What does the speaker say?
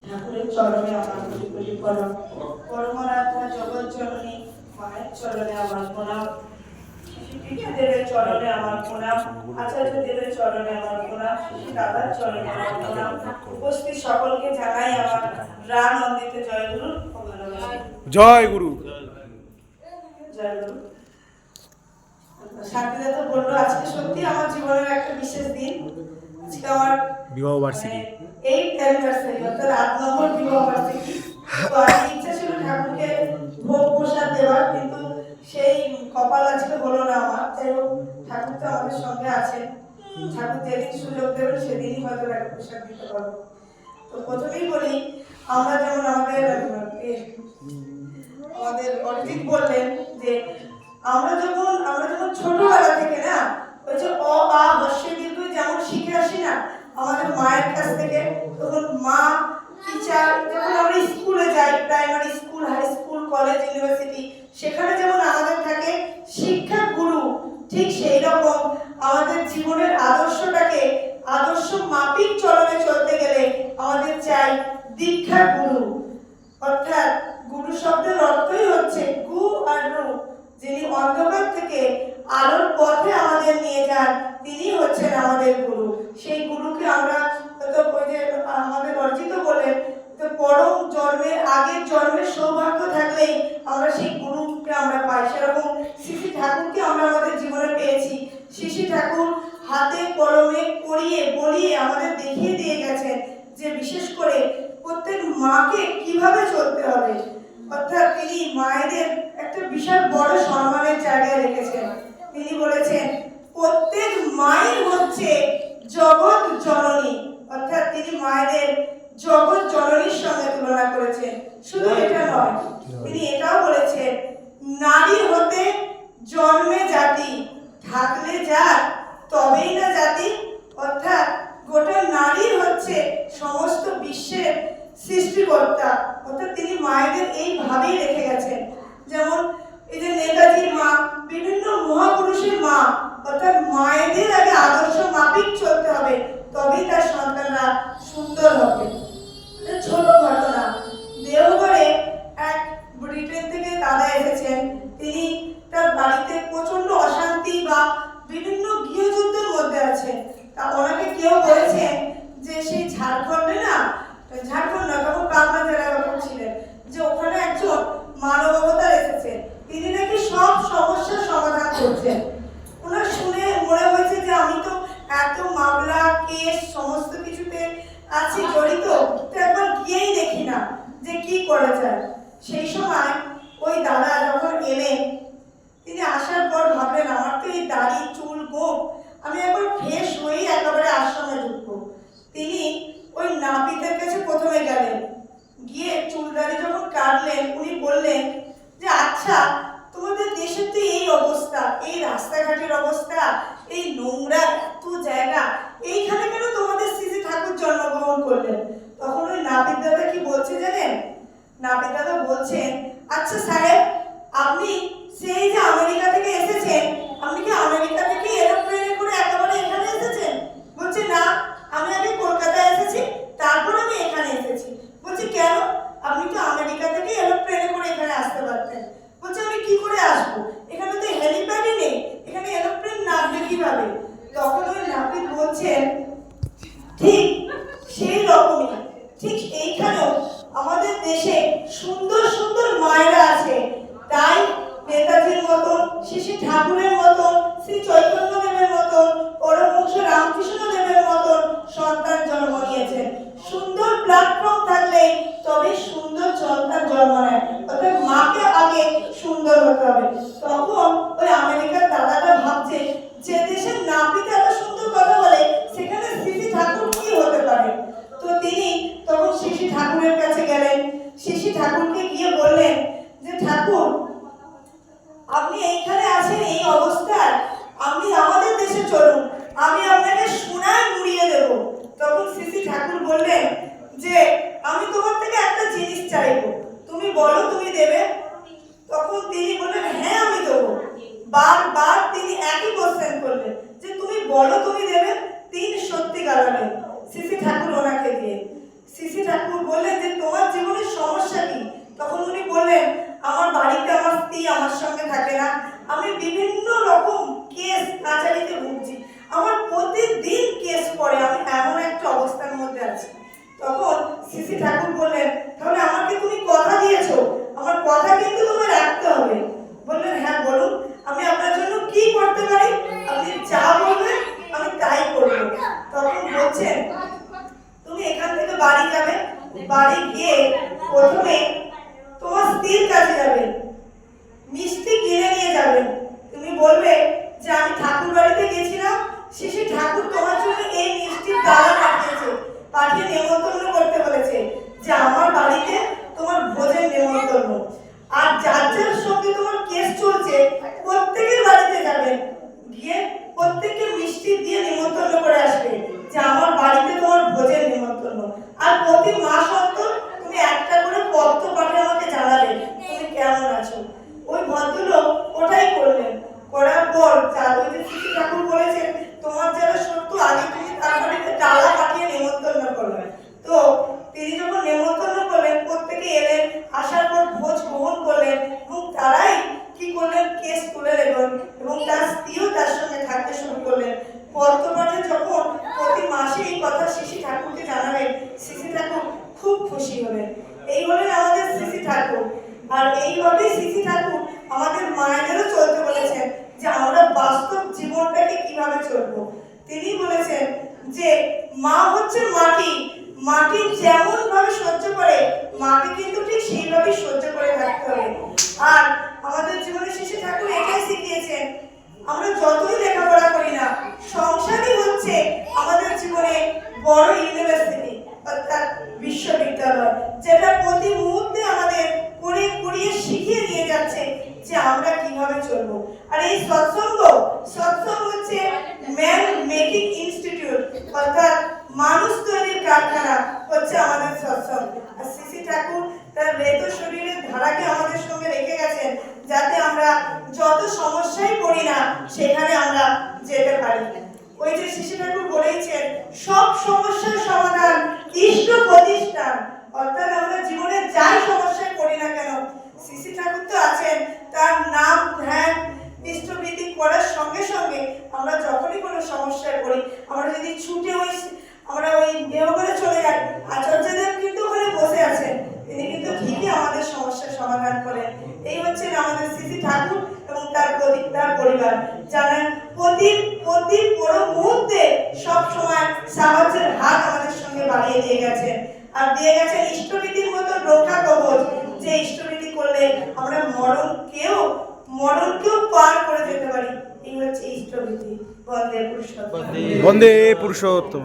ঠাকুরের চরণে আমার কোটি কোটি প্রণাম। পরমারাধ্যা জগৎ জননী মায়ের চরণে আমার প্রণাম। দেবের চরণে আমার প্রণাম। আচার্য দেবের চরণে আমার প্রণাম। দাদার চরণে আমার প্রণাম। উপস্থিত সকলকে জানাই আমার রানন্দিত জয় গুরু ও ভালোবাসা। জয় গুরু। জয় গুরু। শান্তিদা তো বললো আজকে সত্যি আমার জীবনের একটা বিশেষ দিন। আজকে আমার বিবাহ বার্ষিকী, 8th অ্যানিভার্সারি, অর্থাৎ 8 নম্বর বিবাহ বার্ষিকী। তো আজকে ইচ্ছা ছিল ঠাকুরকে ভোগ প্রসাদ দেওয়ার, কিন্তু সেই কপাল আজকে হলো না আমার। যাই হোক, ঠাকুর তো আমাদের সঙ্গে আছেন। ঠাকুর যেদিন সুযোগ দেবেন সেদিনই হয়তো একটা প্রসাদ দিতে পারবো। তো প্রথমেই বলি, আমরা যেমন আমাদের অরিজিৎ বললেন যে আমরা যখন ছোটবেলা থেকে না ওই যে অ আ হস্যে দীর্ঘ যেমন শিখে আসি না আমাদের মায়ের কাছ থেকে, তখন মা টিচার, যখন আমরা স্কুলে যাই, primary school, high school, college, university, সেখানে যেমন আমাদের থাকে শিক্ষা গুরু, ঠিক সেই রকম আমাদের জীবনের আদর্শটাকে আদর্শ মাফিক চলনে চলতে গেলে আমাদের চাই দীক্ষা গুরু। অর্থাৎ গুরু শব্দের অর্থই হচ্ছে গু আর রু, যিনি অন্ধকার থেকে আলোর পথে আমাদের নিয়ে যান, তিনি হচ্ছেন আমাদের গুরু। সেই গুরুকে আমরা তো ওই যে আমাদের অর্জিত বলেন তো পরম জন্মের আগের জন্মের সৌভাগ্য থাকলেই আমরা সেই গুরুকে আমরা পাই। সেরকম শ্রী ঠাকুরকে আমরা আমাদের জীবনে পেয়েছি। শ্রী ঠাকুর হাতে কলমে পড়িয়ে বলিয়ে আমাদের দেখিয়ে দিয়ে গেছেন যে বিশেষ করে প্রত্যেক মাকে কিভাবে চলতে হবে। অর্থাৎ তিনি মায়েদের একটা বিশাল বড় সম্মানের জায়গায় রেখেছেন। তিনি বলেছেন প্রত্যেক মাই হচ্ছে জগৎ জননী, অর্থাৎ তিনি মায়েদের জগৎ জননীর সঙ্গে তুলনা করেছেন। শুধু এটা নয়, তিনি এটাও বলেছেন নারী হতে জন্মে জাতি, থাকলে জাত তবেই না জাতি। অর্থাৎ গোটা নারী হচ্ছে সমস্ত বিশ্বের সৃষ্টিকর্তা। অর্থাৎ তিনি মায়েদের এইভাবেই রেখে গেছেন। যেমন এই যে নেতাজির মা, বিভিন্ন মহাপুরুষের মা, অর্থাৎ মায়েদের আগে আদর্শ মাফিক চলতে হবে, তবেই তার সন্তানরা সুন্দর হবে। ছোট ঘটনা, দেওঘরে এক ব্রিটেন থেকে দাদা এসেছেন। তিনি তার বাড়িতে প্রচন্ড অশান্তি বা বিভিন্ন গৃহযুদ্ধের মধ্যে আছেন। তা ওনাকে কেউ বলেছেন যে সেই ঝাড়খণ্ডে না, ঝাড়খণ্ড না, তখন পাবনা জেলায় ছিলেন, যে ওখানে একজন মানব অবতার এসেছে, তিনি নাকি সব সমস্যার সমাধান করছেন। ওনার শুনে মনে হয়েছে যে আমি তো এত মামলা কেস সমস্ত কিছুতে আছি জড়িত, তো একবার গিয়েই দেখি না যে কি করা যায়। সেই সময় ওই দাদা যখন এলেন, তিনি আসার পর ভাবলেন আমার তো এই দাড়ি চুল গোপ, আমি একবার ফ্রেশ হয়েই একেবারে আশ্রমে ঢুকবো। তিনি ওই নাপিতের কাছে প্রথমে গেলেন, গিয়ে চুলদারি যখন কাটলেন, উনি বললেন যে আচ্ছা তোমাদের দেশের তো এই অবস্থা, এই রাস্তাঘাটের অবস্থা, এই নোংরা এত জায়গা, এইখানে কেন তোমাদের শ্রী ঠাকুর জন্মগ্রহণ করলেন? তখন ওই নাপিত দাদা কি বলছে জানেন? নাপিত দাদা বলছেন আচ্ছা সাহেব, আপনি সেই যে আমেরিকা থেকে এসেছেন, আপনি কি আমেরিকা থেকে এরোপ্লেনে করে একেবারে এখানে এসেছেন? বলছে না, আমি আগে কলকাতায় এসেছি, তারপর আমি এখানে এসেছি। বলছে কেন? আপনি তো আমেরিকা থেকে এরোপ্লেনে করে এখানে আসতে পারতেন। বলছে আমি কি করে আসবো, এখানে তো হেলিপ্যাডই নেই, এখানে এরোপ্লেন নামবে কিভাবে? তখন ওই নাপিত বলছেন ঠিক সেই রকমই, ঠিক এইখানেও আমাদের দেশে সুন্দর সুন্দর মায়েরা আছে, তাই নেতাজির মতন, শ্রী ঠাকুরের মতন, শ্রী চৈতন্য দেবের মতন, পরমহংস রামকৃষ্ণ দেবের মতন সন্তান জন্ম নিয়েছেন। সুন্দর প্ল্যাটফর্ম থাকলে তবে সুন্দর সন্তান জন্ম নেয়, অর্থাৎ মাকে আগে সুন্দর হতে হবে। তখন ওই আমেরিকার দাদাটা ভাবছে যে দেশের নাপিত এত সুন্দর কথা বলে, সেখানে শ্রী ঠাকুর কি হতে পারে। তো তিনি তখন শ্রী ঠাকুরের কাছে গেলেন, শ্রী ঠাকুরকে গিয়ে বললেন যে ঠাকুর আপনি এইখানে আছেন এই অবস্থায়, আপনি আমাদের দেশে চলুন, আমি আপনাকে সোনায় মুড়িয়ে দেব। তখন শ্রী ঠাকুর বললেন যে আমি তোমার থেকে একটা জিনিস চাইবো, তুমি বলো তুমি দেবে? তখন তিনি বললেন হ্যাঁ আমি দেবো। বারবার তিনি একই কোশ্চেন করলেন যে তুমি বলো তুমি দেবে। তিনি সত্যি কারণে শ্রী ঠাকুর ওনাকে দিয়ে শ্রী ঠাকুর বললেন যে তোমার জীবনের সমস্যা কি? তখন উনি বললেন, আমার বাড়িতে আমার স্ত্রী আমার সঙ্গে থাকে না, আমি বিভিন্ন রকম কেস কাছারিতে ভুগছি, আমার প্রতিদিন কেস পড়ে, আমি এমন একটা অবস্থার মধ্যে আছি। তখন শ্রী ঠাকুর বললেন, তাহলে আমাকে তুমি কথা দিয়েছো, আমার কথা কিন্তু তোমায় রাখতে হবে। বললেন, হ্যাঁ বলুন, আমি আপনার জন্য কি করতে পারি? আপনি যা বলবেন আমি তাই করবো। তখন বলছেন, তুমি এখান থেকে বাড়ি যাবে, বাড়ি গিয়ে প্রথমে তোমার স্ত্রীর কাছে যাবে, মিষ্টি কিনে নিয়ে যাবেন। তুমি বলবে যে আমি ঠাকুর বাড়িতে গেছিলাম, শিশি ঠাকুর তোমার জন্য এই মিষ্টির ডালা পাঠিয়েছে, পাঠিয়ে নেমন্তন্ন করতে বলেছে যে আমার বাড়িতে তোমার ভোজের নেমন্তন্ন। আর যার যার সঙ্গে তোমার কেস চলছে প্রত্যেকের বাড়িতে যাবেন, গিয়ে প্রত্যেককে মিষ্টি দিয়ে নেমন্তন্ন করে আসবে যে আমার বাড়িতে তোমার ভোজের নেমন্তন্ন। আর প্রতি মাস অন্তর তুমি একটা করে পত্র পাঠিয়ে আমাকে জানাবে তুমি কেমন আছো। ওই ভদ্রলোক ওটাই করলেন। করার পর ওই যে শ্রী ঠাকুর বলেছেন তোমার যারা শত্রু আগে তুমি তার বাড়িতে ডালা পাঠিয়ে নেমন্তন্ন করবে। তো তিনি যখন নেমন্তন্ন করলেন, প্রত্যেকে এলেন, আসার পর ভোজ গ্রহণ করলেন এবং তারাই কি করলেন, কেস তুলে নেবেন এবং তার স্ত্রীও তার সঙ্গে থাকতে শুরু করলেন। পত্রপাঠে যখন প্রতি মাসে এই কথা শ্রী ঠাকুরকে জানাবেন, শ্রী ঠাকুর খুব খুশি হলেন। এই হলেন আমাদের শ্রী ঠাকুর। আর এইভাবে শ্রী ঠাকুর আমাদের মায়েদেরও চলতে বলেছেন যে আমরা বাস্তব জীবনটাকে কিভাবে চলবো। তিনি বলেছেন যে মা হচ্ছে মাটি, মাটি যেমন ভাবে সহ্য করে মাকে কিন্তু ঠিক সেইভাবেই সহ্য করে থাকতে হবে। আর আমাদের জীবনে শ্রী ঠাকুর এটাই শিখিয়েছেন, আমরা যতই লেখাপড়া করি না, সংসারই হচ্ছে আমাদের জীবনে বড় ইউনিভার্সিটি অর্থাৎ বিশ্ববিদ্যালয়, যেটা প্রতি মুহূর্তে আমাদের করে করিয়ে শিখিয়ে নিয়ে যাচ্ছে যে আমরা কিভাবে চলবো। আর এই সৎসঙ্গ হচ্ছে ম্যান মেকিং ইনস্টিটিউট, অর্থাৎ মানুষ তৈরির কারখানা হচ্ছে আমাদের সৎসঙ্গ। আর শ্রী ঠাকুর তার রেত শরীরের ধারাকে আমাদের সঙ্গে রেখে গেছেন যাতে আমরা যত সমস্যায় পড়ি না সেখানে আমরা যেতে পারি। ওই যে শ্রী ঠাকুর বলেছেন সব সমস্যার সমাধান ইষ্ট প্রতিষ্ঠান, অর্থাৎ আমরা জীবনে যাই সমস্যায় পড়ি না কেন শ্রী ঠাকুর তো আছেন, তার নাম ধ্যান ইষ্টভীতি করার সঙ্গে সঙ্গে আমরা যখনই কোনো সমস্যায় পড়ি, আমরা যদি ছুটে আমরা ওই দেওঘরে চলে যাই, আচার্যদেব কিন্তু ওখানে বসে আছেন, তিনি কিন্তু ঠিকই আমাদের সমস্যার সমাধান করেন। এই হচ্ছেন আমাদের শ্রী ঠাকুর এবং তার পরিবার, জানেন প্রতি বড় মুহূর্তে সব সময় সাহায্যের হাত আমাদের সঙ্গে বাড়িয়ে দিয়ে গেছেন। আর দিয়ে গেছেন ইষ্টভীতির মতো রক্ষা কবচ, যে ইষ্টভীতি করলে আমরা মরণকেও পার করে যেতে পারি। এই হচ্ছে ইষ্টভীতি। বন্দে পুরুষোত্তম। বন্দে পুরুষোত্তম।